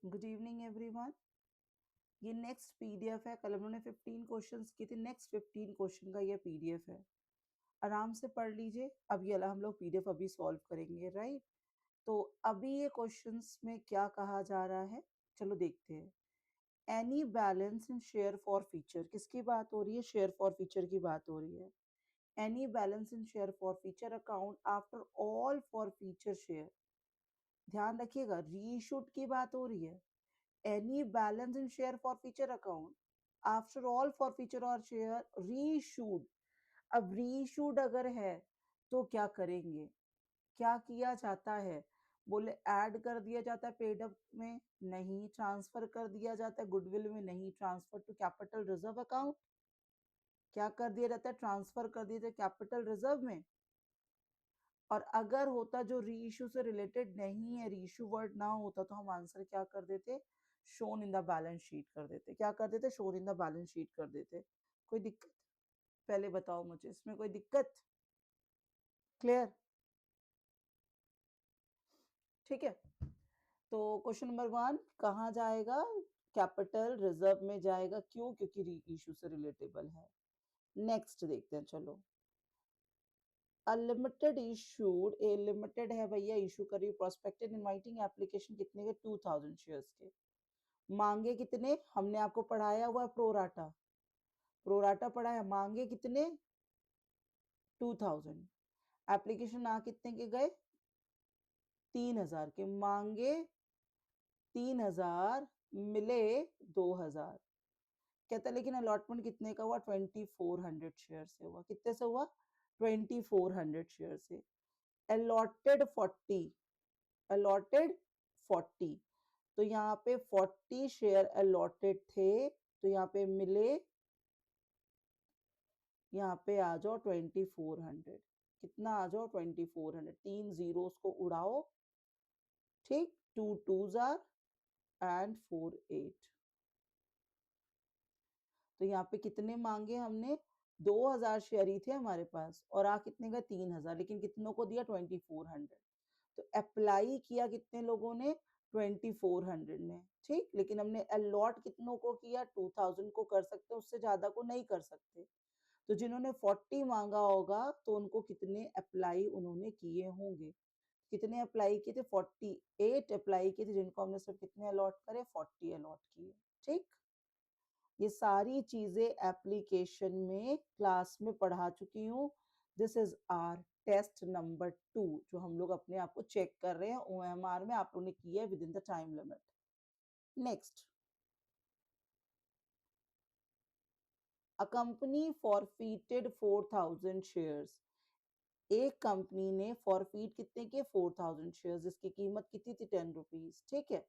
Good evening everyone. ये next PDF है। कल हम लोगों ने 15 क्वेश्चंस किए थे। नेक्स्ट 15 क्वेश्चन का ये पीडीएफ है। आराम से पढ़ लीजिए। अब ये हम लोग पीडीएफ अभी सॉल्व करेंगे, राइट? तो अभी ये क्वेश्चंस में क्या कहा जा रहा है, चलो देखते हैं। Any balance in share for feature, किसकी बात हो रही है? शेयर फॉर फीचर की बात हो रही है। Any balance in share for feature account after all for feature share. ध्यान रखिएगा, रीइशूड की बात हो रही है। any balance in share forfeiture account after all forfeiture or share reissued। अब reissued अगर है तो क्या करेंगे, क्या किया जाता है? बोले ऐड कर दिया जाता है पेड अप में, नहीं। ट्रांसफर कर दिया जाता है गुडविल में, नहीं। Transfer to capital reserve account, क्या कर दिया जाता है? ट्रांसफर कर दिया जाता है कैपिटल रिजर्व में। और अगर होता जो रीइश्यू से रिलेटेड नहीं है, रीइश्यू वर्ड ना होता, तो हम आंसर क्या कर देते? Shown in the balance sheet कर देते। क्या कर देते? Shown in the balance sheet कर देते। कोई दिक्कत? पहले बताओ मुझे, इसमें कोई दिक्कत? क्लियर? ठीक है। तो क्वेश्चन नंबर 1 कहाँ जाएगा? कैपिटल रिजर्व में जाएगा। क्यों? क्योंकि री इश्यू से रिलेटेबल है। नेक्स्ट देखते हैं, चलो। अनलिमिटेड इशूड, ए लिमिटेड है भैया, इशू करी प्रोस्पेक्टेड इनवाइटिंग एप्लीकेशन कितने के? 2000 शेयर्स के। मांगे कितने? हमने आपको पढ़ाया हुआ प्रोराटा, प्रोराटा पढ़ा है। मांगे कितने? 2000। एप्लीकेशन आ कितने के गए? 3000 के। मांगे 3000, मिले 2000। कहता है लेकिन अलॉटमेंट कितने का हुआ? 2400 शेयर से हुआ। कितने से हुआ? 2400 शेयर से। अलॉटेड 40, अलॉटेड 40, तो यहाँ पे 40 शेयर अलॉटेड थे, तो यहाँ पे मिले, यहाँ पे आ जाओ 2400। कितना आ जाओ? 2400। 3 जीरोस को उड़ाओ, ठीक। 2 2s आर एंड 4 8। तो यहाँ पे कितने मांगे हमने? 2000 शेयर ही थे हमारे पास, और आ कितने का? 3000। लेकिन कितनों को दिया? 2400। तो अप्लाई किया कितने लोगों ने? 2400 ने, ठीक। लेकिन हमने अलॉट कितनों को किया? 2000 को कर सकते, उससे ज्यादा को नहीं कर सकते। तो जिन्होंने 40 मांगा होगा तो उनको कितने अप्लाई उन्होंने किए होंगे? कितने अप्लाई किए थे? 48 अप्लाई किए थे, जिनको हमने सिर्फ कितने अलॉट करे? 40 अलॉट किए, ठीक। ये सारी चीजें एप्लीकेशन में क्लास में पढ़ा चुकी हूँ। This is our test number 2, जो हम लोग अपने आप को चेक कर रहे हैं ओएमआर में। आप लोगों ने किया है within the time limit. Next, a company forfeited 4000 shares. एक कंपनी ने फॉरफीट कितने के? 4000 शेयर्स, जिसकी कीमत कितनी थी? 10 रुपीज, ठीक है।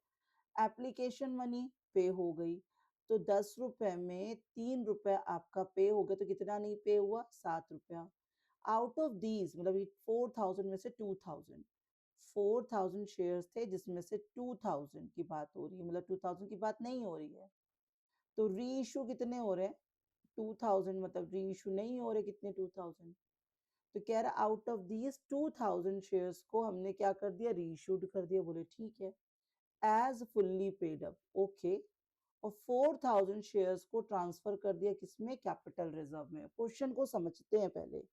एप्लीकेशन मनी पे हो गई, तो 10 रुपए में 3 रुपए आपका पे हो गया, तो कितना नहीं पे हुआ? 7 रुपया। आउट ऑफ दीज, मतलब 4000 में से 2000, 4000 शेयर्स थे, जिसमें से 2000 की बात हो रही है, मतलब 2000 की बात नहीं हो रही है। तो री इशू कितने हो रहे हैं? 2000, मतलब री इशू नहीं हो रहे कितने? 2000। तो कह रहा आउट ऑफ दीज 2000 शेयर्स को हमने क्या कर दिया? री इशूड कर दिया। बोले ठीक है। As fully paid up, okay. और 4000 शेयर्स को ट्रांसफर कर दिया किसमें? कैपिटल रिजर्व में। क्वेश्चन को समझते हैं पहले।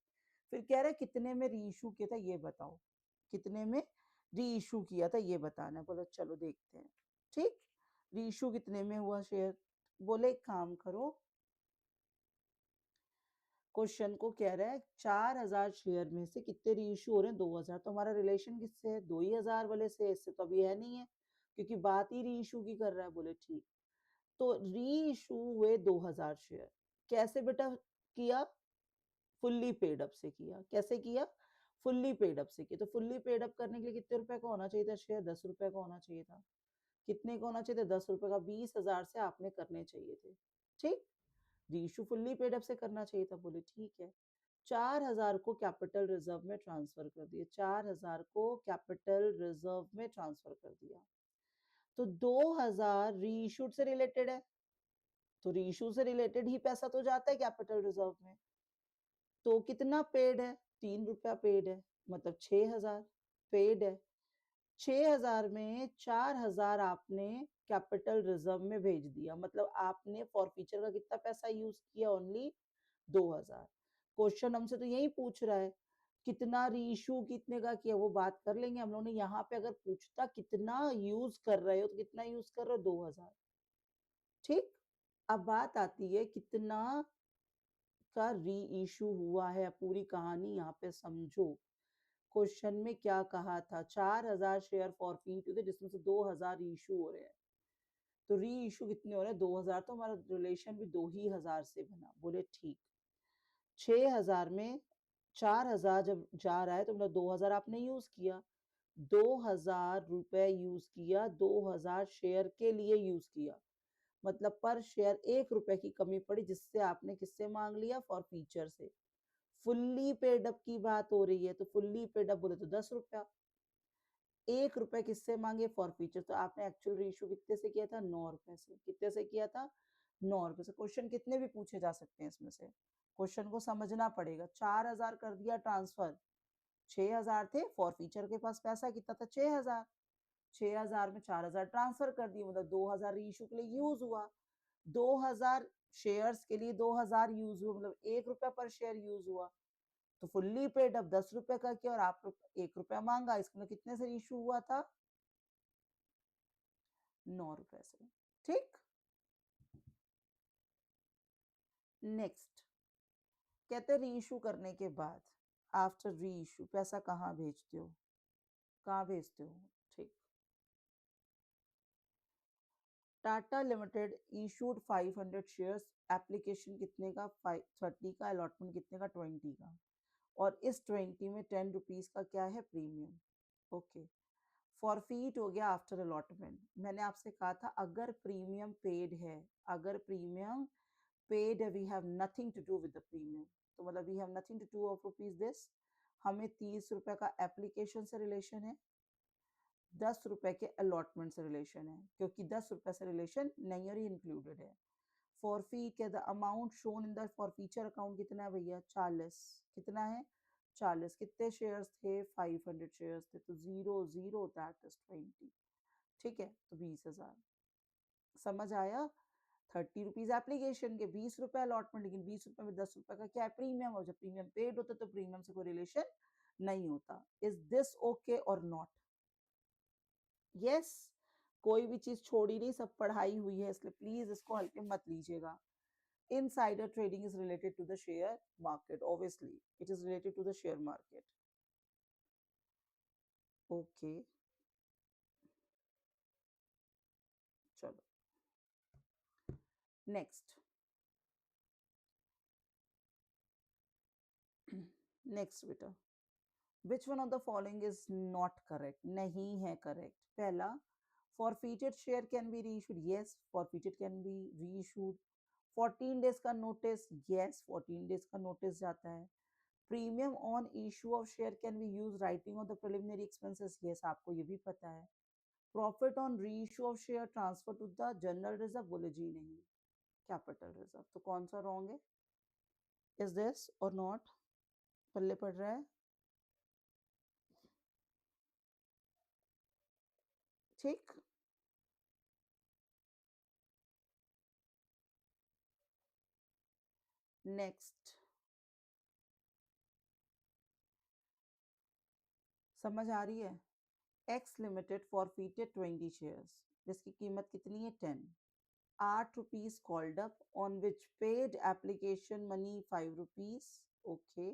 फिर कह रहा है कितने में री इशू किया था ये बताओ, कितने में री इशू किया था ये बताना। बोलो चलो देखते हैं, ठीक। री इशू कितने में हुआ शेयर? बोले एक काम करो, क्वेश्चन को कह रहा है 4000 शेयर में से कितने री इशू हो रहे हैं? 2000। तो हमारा रिलेशन किससे है? 2000 वाले से। इससे तो अभी है नहीं है, क्योंकि बात ही री इशू की कर रहा है। बोले ठीक। तो री इशू हुए 2000 शेयर। कैसे बेटा किया? फुल्ली पेड अप से किया। कैसे किया? फुल्ली पेड अप से किया। तो फुल्ली पेड अप करने के लिए कितने रुपए का होना चाहिए था शेयर? 10 रुपए का होना चाहिए था। कितने का होना चाहिए था? 10 रुपए का। 20,000 से आपने करने चाहिए थे, ठीक। रीइशू फुल्ली पेड अप से करना चाहिए था। बोले ठीक है। 4000 को कैपिटल रिजर्व में ट्रांसफर कर दिया। 4000 को कैपिटल रिजर्व में ट्रांसफर कर दिया। तो 2000 रीइशूड से रिलेटेड है, तो रीइशू से रिलेटेड ही पैसा तो जाता है कैपिटल रिजर्व में। तो कितना पेड है? 3 रुपया पेड है, मतलब 6000 पेड है। 6,000 में 4,000 आपने कैपिटल रिजर्व में भेज दिया, मतलब आपने फॉरफीचर का कितना पैसा यूज किया? ओनली 2,000। क्वेश्चन हमसे तो यही पूछ रहा है कितना रीइशू कितने का किया, वो बात कर लेंगे हम लोगों ने। यहाँ पे अगर पूछता कितना यूज कर रहे हो तो कितना यूज कर रहे हो? 2,000। ठीक, अब बात आती है कितना का री इशू हुआ है। पूरी कहानी यहाँ पे समझो। क्वेश्चन में क्या कहा था? 4,000 शेयर फॉरफीट हुए जिसमें से 2,000 इशू हो रहे हैं। तो री इशू कितने हो रहे हैं? 2,000। तो हमारा रिलेशन भी 2,000 से बना। बोले ठीक। 6,000 में 4,000 जब जा रहा है तो मतलब 2,000 आपने यूज किया। 2,000 रुपए यूज किया, 2,000 शेयर के लिए यूज किया, मतलब पर शेयर 1 रुपए की कमी पड़ी, जिससे आपने किससे मांग लिया? फॉरफीचर से। फुल्ली पेड अप की बात हो रही है, तो फुल्ली पेड अप बोले तो 10 रुपया। 1 रुपए किससे मांगे? फॉरफीचर। तो आपने एक्चुअल रेशियो कितने से किया था? 9 रुपए से। कितने से किया था? 9 रुपए से। क्वेश्चन कितने भी पूछे जा सकते हैं इसमें से, क्वेश्चन को समझना पड़ेगा। 4,000 कर दिया ट्रांसफर, 6,000 थे, फॉरफीचर के पास पैसा कितना था? 6,000। 6,000 में 4,000 ट्रांसफर कर दिए, मतलब 2,000 रीइशू के लिए यूज हुआ। 2,000 शेयर्स के लिए 2,000 यूज हुआ, मतलब 1 रुपया पर शेयर यूज हुआ। तो फुल्ली पेड अब 10 रुपए का किया और आप 1 रुपया मांगा, इसमें कितने से इशू हुआ था? 9 रुपए से। ठीक, नेक्स्ट कहते री इशू करने के बाद आफ्टर री इशू पैसा कहाँ भेजते हो? कहाँ भेजते हो? ठीक, Tata limited issued 500 shares. Application कितने का? 30 का। अलॉटमेंट कितने का? 20 का। और इस 20 में 10 रुपीज का क्या है? प्रीमियम। ओके, फॉरफीट हो गया आफ्टर अलॉटमेंट। मैंने आपसे कहा था अगर प्रीमियम पेड है, अगर प्रीमियम पेड है, we have nothing to do with the premium. तो मतलब we have nothing to do of rupees this. हमें 30 रुपए का एप्लीकेशन से रिलेशन है, 10 रुपए के अलॉटमेंट से रिलेशन है, क्योंकि 10 रुपए से रिलेशन नहीं और इंक्लूडेड है। फॉरफीट के the amount shown in the forfeiture account कितना है भैया? 40। कितना है? 40। कितने शेयर्स थे? 500 शेयर्स थे, तो 0 0 दैट इज 20। ठीक है, तो 20,000। समझ आया? 30 रुपीज एप्लीकेशन के, 20 रुपए अलॉटमेंट, लेकिन 20 रुपए में 10 रुपए का क्या है? प्रीमियम। और जब प्रीमियम पेड होता है तो प्रीमियम से कोई रिलेशन नहीं होता। इज दिस ओके और नॉट? यस, कोई भी चीज छोड़ी नहीं, सब पढ़ाई हुई है, इसलिए प्लीज इसको हल्के मत लीजिएगा। Insider trading is related to the share market. Obviously, it is related to the share market. Okay, चलो next. Next बेटा, which one of the following is not correct? नहीं है correct. पहला, forfeited share can be reissued. Yes, forfeited can be reissued. 14 days का notice. Yes, 14 days का notice जाता है. Premium on issue of share can be used writing of the preliminary expenses. Yes, आपको ये भी पता है. Profit on reissue of share transfer to the general reserve, बोले जी नहीं, कैपिटल रिजर्व। तो कौन सा रॉन्ग है? इज दिस और नॉट? पल्ले पड़ रहा है? ठीक, नेक्स्ट। समझ आ रही है? एक्स लिमिटेड फॉरफीटेड 20 शेयर्स, जिसकी कीमत कितनी है? 10। 8 rupees called up, on which paid application money 5 rupees. Okay,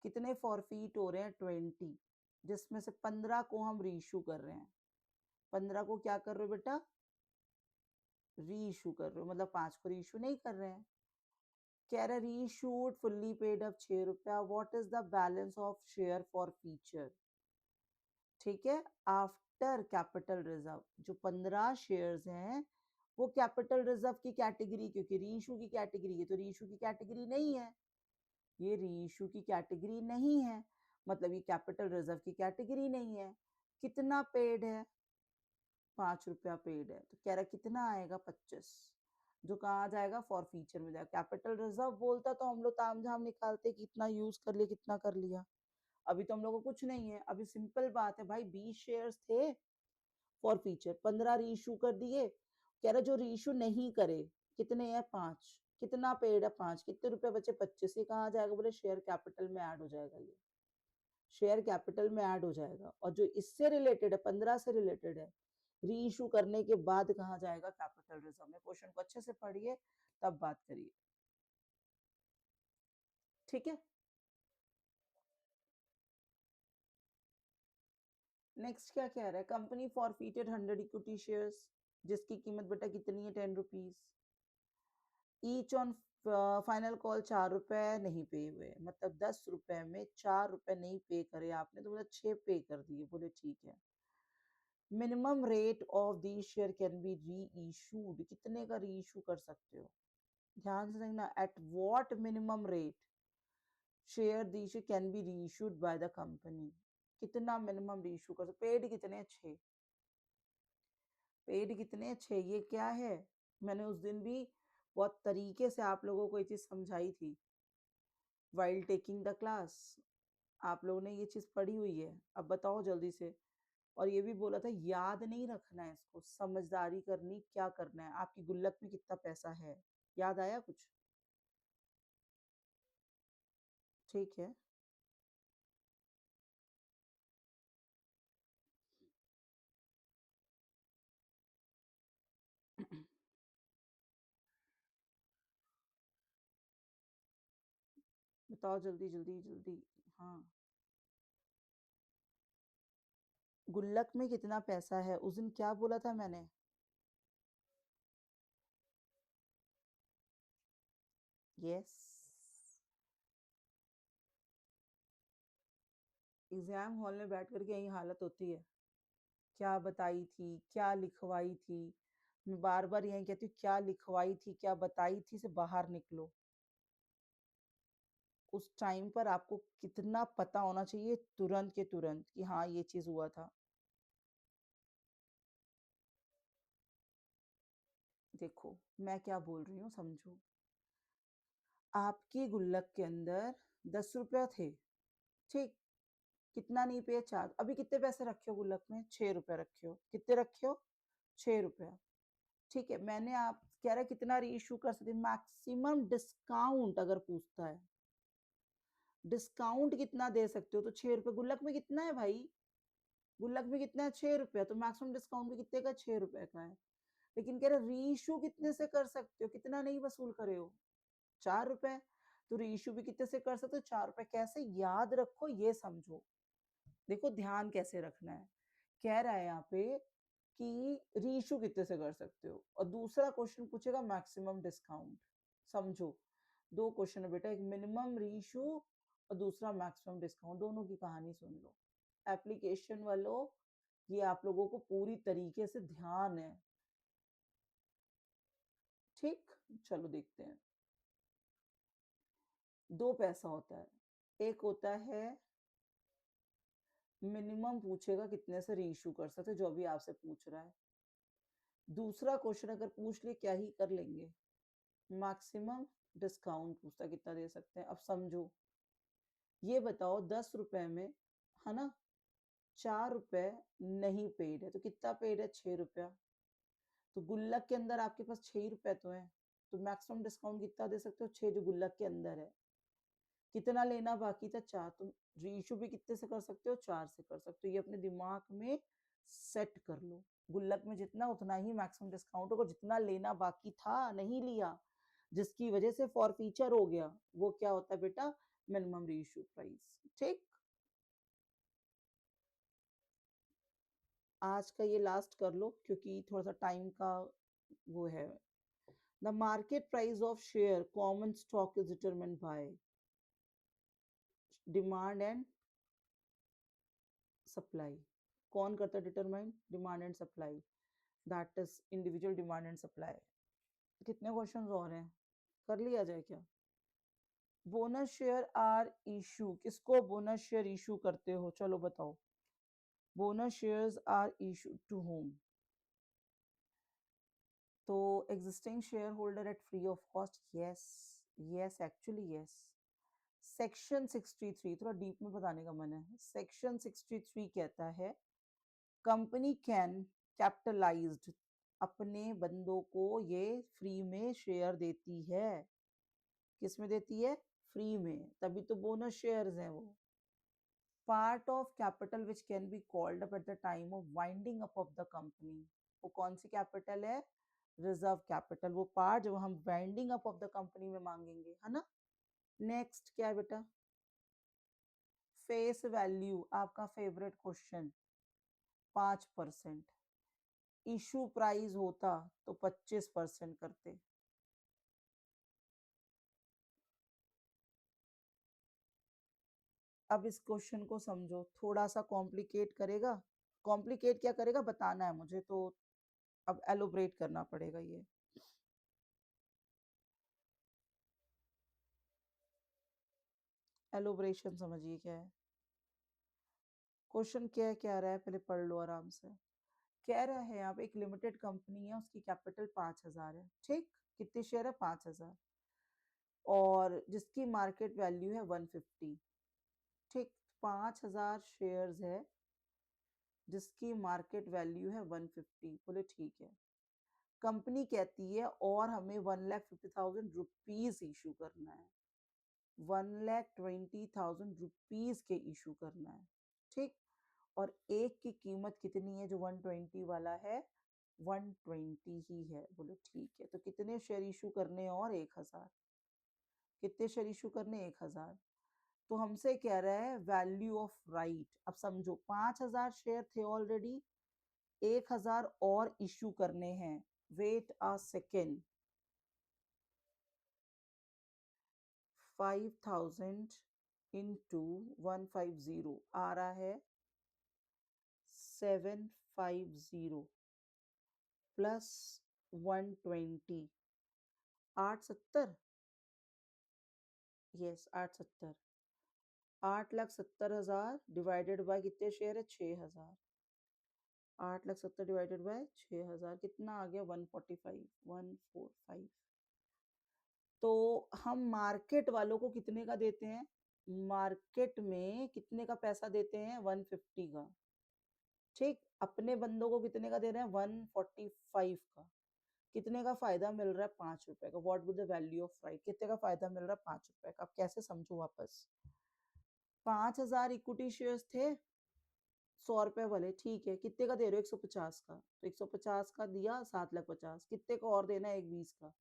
कितने फॉरफीट हो रहे हैं? 20, जिसमें से 15 को हम रीइश्यू कर रहे हैं। 15 को क्या कर रहे हो बेटा? री इशू कर रहे हो, मतलब 5 को री इशू नहीं कर रहे हैं। कह रहे री इशूड फुल्ली पेड अप 6 रुपया। What is the balance of share for feature? ठीक है, आफ्टर कैपिटल रिजर्व जो 15 शेयर्स हैं वो कैपिटल रिजर्व की कैटेगरी, क्योंकि री इशू की कैटेगरी है, तो री इशू की कैटेगरी नहीं है, ये री इशू की कैटेगरी नहीं है, मतलब ये कैपिटल रिजर्व की कैटेगरी नहीं है। कितना पेड है? 5 रुपया पेड है, तो कह रहा कितना आएगा? 25, जो कहाँ जाएगा? फॉर फीचर में जाएगा। कैपिटल रिजर्व बोलता तो हम लोग तामझाम निकालते कितना यूज कर लिया, कितना कर लिया। अभी तो हम लोगों को कुछ नहीं है, अभी सिंपल बात है भाई, 20 शेयर्स थे फॉर फ्यूचर, 15 रीइश्यू कर दिए। कह रहा जो रीइश्यू नहीं करे कितने हैं, 5, कितना पेड है 5, कितने रुपए बचे 25, ये कहाँ जाएगा, बोले शेयर कैपिटल में ऐड हो जाएगा, ये शेयर कैपिटल में ऐड हो जाएगा। और जो इससे रिलेटेड है 15 से रिलेटेड है, री इशू करने के बाद कहाँ जाएगा, कैपिटल रिजर्व में। क्वेश्चन को अच्छे से पढ़िए तब बात करिए, ठीक है। नेक्स्ट क्या कह रहा है, कंपनी फॉरफीटेड 100 इक्विटी शेयर्स, जिसकी कीमत बेटा कितनी है, 10 rupees. Each on final call 4 रुपए नहीं पे हुए, मतलब 10 रुपए में 4 रुपए नहीं पे करे आपने, तो बोला 6 पे कर दिए, बोले ठीक है। Minimum rate of the share can be री इशूड, कितने का री इशू कर सकते हो, ध्यान से देखना, at what minimum rate share the share can be री इशूड बाय द कंपनी, कितना मिनिमम री इशू कर सकते, पेड कितने, 6, पेड कितने, 6, ये क्या है, मैंने उस दिन भी बहुत तरीके से आप लोगों को ये चीज समझाई थी वाइल टेकिंग द क्लास, आप लोगों ने ये चीज पढ़ी हुई है, अब बताओ जल्दी से। और ये भी बोला था याद नहीं रखना है इसको, समझदारी करनी, क्या करना है, आपकी गुल्लक में कितना पैसा है, याद आया कुछ, ठीक है। बताओ जल्दी जल्दी जल्दी, हाँ। गुल्लक में कितना पैसा है, उस दिन क्या बोला था मैंने, यस। एग्जाम हॉल में बैठ करके यही हालत होती है, क्या बताई थी, क्या लिखवाई थी, मैं बार बार यही कहती हूँ, क्या लिखवाई थी क्या बताई थी से बाहर निकलो। उस टाइम पर आपको कितना पता होना चाहिए, तुरंत के तुरंत, कि हाँ ये चीज हुआ था। देखो मैं क्या बोल रही हूँ, समझो, आपकी गुल्लक के अंदर 10 रुपया थे, ठीक, कितना नहीं पे, 4, अभी कितने पैसे रखे हो गुल्लक में, 6 रुपए रखे हो, कितने रखे हो, 6 रुपया, ठीक है। मैंने आप कह रहा कितना री इशू कर सकते, मैक्सिमम डिस्काउंट अगर पूछता है, डिस्काउंट कितना दे सकते हो, तो 6 रुपए, गुल्लक में कितना है भाई, गुल्लक में कितना है, 6 रुपया, तो मैक्सिमम डिस्काउंट भी कितने का, 6 रुपए का है। लेकिन कह रहे री इशू कितने से कर सकते हो, कितना नहीं वसूल करे हो, 4 रुपए, तो री इशू भी कितने से कर सकते हो, 4 रुपए, कैसे याद रखो ये समझो, देखो ध्यान कैसे रखना है। कह रहा है यहाँ पे कि रीइशू कितने से कर सकते हो, और दूसरा क्वेश्चन पूछेगा मैक्सिमम डिस्काउंट, समझो, दो क्वेश्चन है बेटा, एक मिनिमम रीइशू और दूसरा मैक्सिमम डिस्काउंट, दोनों की कहानी सुन लो एप्लीकेशन वालों, ये आप लोगों को पूरी तरीके से ध्यान है, ठीक। चलो देखते हैं, दो पैसा होता है, एक होता है मिनिमम, पूछेगा कितने से रीइशू कर सकते, जो भी आपसे पूछ रहा है। दूसरा क्वेश्चन अगर पूछ ले क्या ही कर लेंगे, मैक्सिमम डिस्काउंट पूछता कितना दे सकते हैं। अब समझो, ये बताओ 10 रुपए में, है ना, 4 रुपए नहीं पेड है, तो कितना पेड है, 6 रुपया, तो गुल्लक के अंदर आपके पास 6 रुपए तो है, तो मैक्सिमम डिस्काउंट कितना दे सकते हो, 6 जो गुल्लक के अंदर है, कितना लेना बाकी था, 4, तुम रीइशू भी कितने से कर सकते हो, 4 से कर सकते हो, ये अपने दिमाग में सेट कर लो, गुल्लक में जितना उतना ही मैक्सिमम डिस्काउंट होगा, जितना लेना बाकी था नहीं लिया, जिसकी वजह से फॉर फीचर हो गया, वो क्या होता है बेटा, मिनिमम रीइशू प्राइस, ठीक। आज का ये लास्ट कर लो क्योंकि थोड़ा सा टाइम का वो है। The market price of share common stock is determined by demand and supply, कौन करता है determine, demand and supply, that is individual demand and supply. कितने क्वेश्चंस और हैं, कर लिया जाए क्या। बोनस शेयर आर इशू, किसको बोनस शेयर इशू करते हो, चलो बताओ, bonus shares are issue to whom, to existing share holder at free of cost, yes, yes actually yes, section 63 थोड़ा डीप में बताने का मन है। सेक्शन 63 कहता है कंपनी कैन कैपिटलाइज्ड, अपने बंदों को ये फ्री में शेयर देती है। किस में देती है? फ्री में, तभी तो बोनस शेयर्स हैं वो। Part of capital which can be called up at the time of winding up of the company, वो कौन सी कैपिटल है? रिजर्व कैपिटल, वो पार्ट जो हम winding up of the company में मांगेंगे, है ना। नेक्स्ट क्या है बेटा? फेस वैल्यू, आपका फेवरेट क्वेश्चन। 5%। इशू प्राइस होता तो 25% करते। अब इस क्वेश्चन को समझो, थोड़ा सा कॉम्प्लिकेट करेगा। कॉम्प्लिकेट क्या करेगा बताना है मुझे, तो अब एलोब्रेट करना पड़ेगा ये। एलोब्रेशन समझिए क्या है। क्वेश्चन क्या रहा है, पहले पढ़ लो आराम से। कह रहा है यहाँ पे एक लिमिटेड कंपनी है, उसकी कैपिटल 5,000 है, ठीक। कितने शेयर है? 5,000। और जिसकी मार्केट वैल्यू है 150, ठीक। 5,000 शेयर्स है जिसकी मार्केट वैल्यू है 150, बोले ठीक है। कंपनी कहती है और हमें 1,50,000 रुपीज इशू करना है, 1,20,000 रुपीज के इशू करना है, ठीक। और एक की कीमत कितनी है? जो 120 वाला है 120 ही है, बोले ठीक है। तो कितने शेयर इशू करने? और 1,000। कितने शेयर इशू करने? 1,000। तो हमसे कह रहा है वैल्यू ऑफ राइट। अब समझो 5,000 शेयर थे ऑलरेडी, 1,000 और इशू करने हैं। Wait a second. 5,000 इंटू 150 आ रहा है 750 प्लस 120, 870। यस 870। 8,70,000 डिवाइडेड बाय कितने शेयर है? 6,000। 8,70,000 डिवाइडेड बाय 6,000 कितना आ गया? 145, 145। तो हम मार्केट वालों को कितने का देते हैं? मार्केट में कितने का पैसा देते हैं? 150 का, ठीक। अपने बंदों को कितने का दे रहे हैं? 145 का। कितने का फायदा मिल रहा है? 5 रुपए का। What would the value of right? कितने का फायदा मिल रहा है? 5 रुपए का। अब कैसे समझो वापस? 5,000 इक्विटी शेयर्स थे, 100 रुपए वाले, ठीक है। कितने का दे रहे हो? 150 का। तो 150 का दिया, 7,50,000। कितने का और देना है? 1,20 का।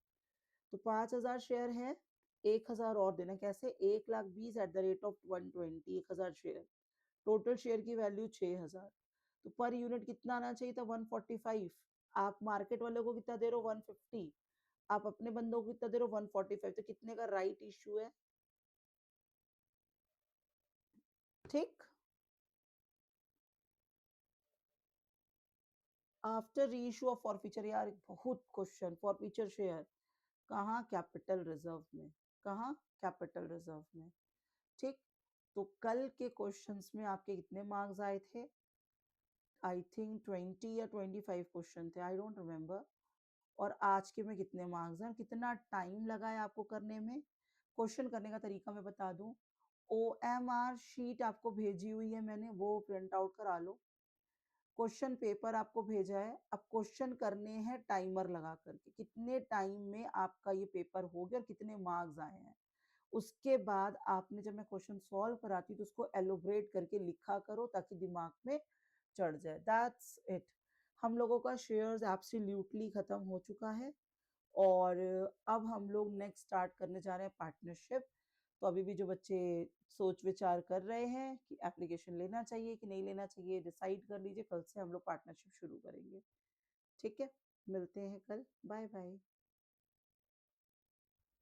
तो 5,000 शेयर है, 1,000 और देना। कैसे? 1,20,000 at the rate of 120, 1,000 share. Total share की वैल्यू 6,000। तो पर यूनिट कितना आना चाहिए था? 145। आप मार्केट वालों को कितना दे रहे हो? 150। आप अपने बंदों को कितना दे रहे हो? 145। तो कितने का राइट इश्यू है? ठीक। आफ्टर रीइश्यू ऑफ फॉरफीचर, यार बहुत क्वेश्चन। फॉरफीचर शेयर कहाँ? कैपिटल रिजर्व में। कहाँ? कैपिटल रिजर्व में, ठीक। तो कल के क्वेश्चंस में आपके कितने मार्क्स आए थे? आई थिंक 20 या 25 क्वेश्चन थे, आई डोंट रिमेम्बर। और आज के में कितने मार्क्स हैं? कितना टाइम लगा है आपको करने में? क्वेश्चन करने का तरीका मैं बता दूं। OMR शीट आपको भेजी हुई है मैंने, वो प्रिंट आउट करा लो। क्वेश्चन पेपर आपको भेजा है। अब क्वेश्चन करने हैं टाइमर लगा करके, कितने टाइम में आपका ये पेपर हो गया और कितने मार्क्स आए हैं। उसके बाद आपने, जब मैं क्वेश्चन सॉल्व कराती तो उसको एलोब्रेट करके लिखा करो ताकि दिमाग में चढ़ जाए। That's it. हम लोगों का शेयर्स एब्सोल्युटली खत्म हो चुका है और अब हम लोग नेक्स्ट स्टार्ट करने जा रहे हैं पार्टनरशिप। तो अभी भी जो बच्चे सोच विचार कर रहे हैं कि एप्लीकेशन लेना चाहिए कि नहीं लेना चाहिए, डिसाइड कर लीजिए। कल से हम लोग पार्टनरशिप शुरू करेंगे, ठीक है। मिलते हैं कल। Bye bye.